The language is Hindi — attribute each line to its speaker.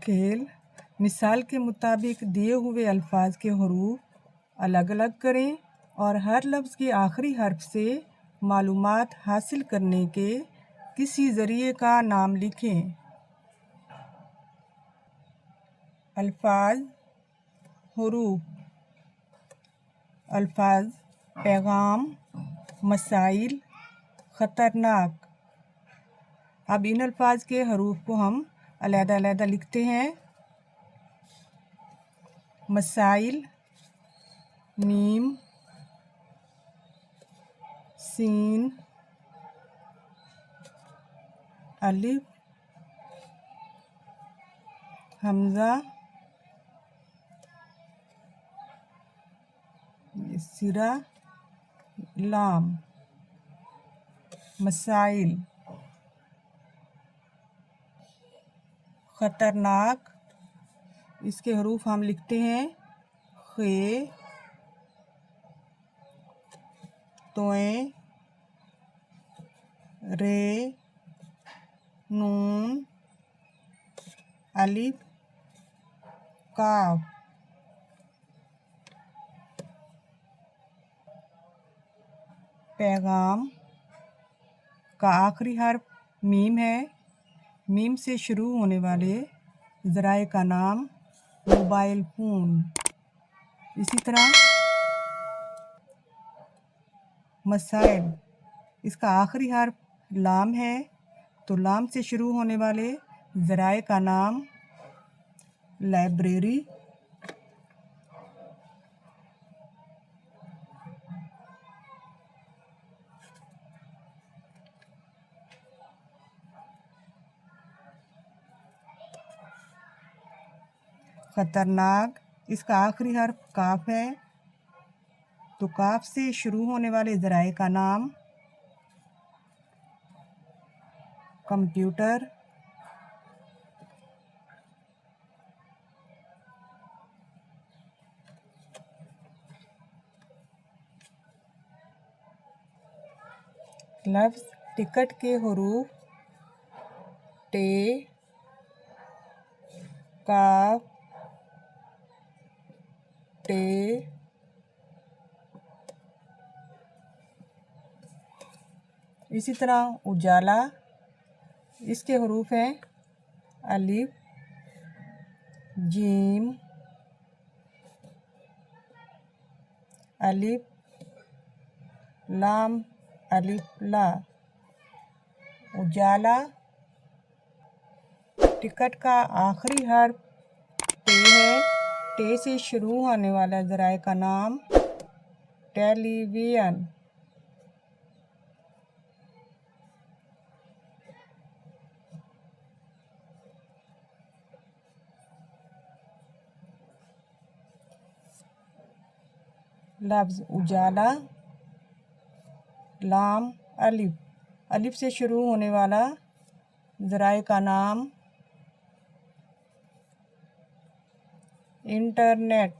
Speaker 1: खेल। मिसाल के मुताबिक दिए हुए अल्फाज के हरूफ अलग अलग करें और हर लफ्ज़ के आखिरी हर्फ से मालूमात हासिल करने के किसी ज़रिए का नाम लिखें। अल्फाज, हरूफ। अल्फाज पैगाम, मसाइल, ख़तरनाक। अब इन अल्फाज के हरूफ को हम अलग-अलग लिखते हैं। मसाइल, मीम, सीन, अलिफ, हमज़ा, सिरा, लाम। मसाइल। ख़तरनाक, इसके हरूफ हम लिखते हैं खे, तोए, रे, नून, अलिफ, काफ। पैगाम का आखिरी हर्फ मीम है। मीम से शुरू होने वाले ज़राए का नाम मोबाइल फ़ोन। इसी तरह मसाइल, इसका आखिरी हर्फ लाम है, तो लाम से शुरू होने वाले ज़राए का नाम लाइब्रेरी। ख़तरनाक, इसका आखिरी हर्फ काफ है, तो काफ से शुरू होने वाले ज़राए का नाम कंप्यूटर। लफ्ज़ टिकट के हरूफ टे, काफ, टे, इसी तरह उजाला, इसके हरूफ हैं अलिफ, जीम, अलिफ, लाम, अलिफ, ला। उजाला, टिकट का आखिरी हर्फ टे है, टे से शुरू होने वाला ज़राए का नाम टेलीविज़न। लफ्ज़ उजाला, लाम, अलिफ, अलिफ से शुरू होने वाला ज़राए का नाम इंटरनेट।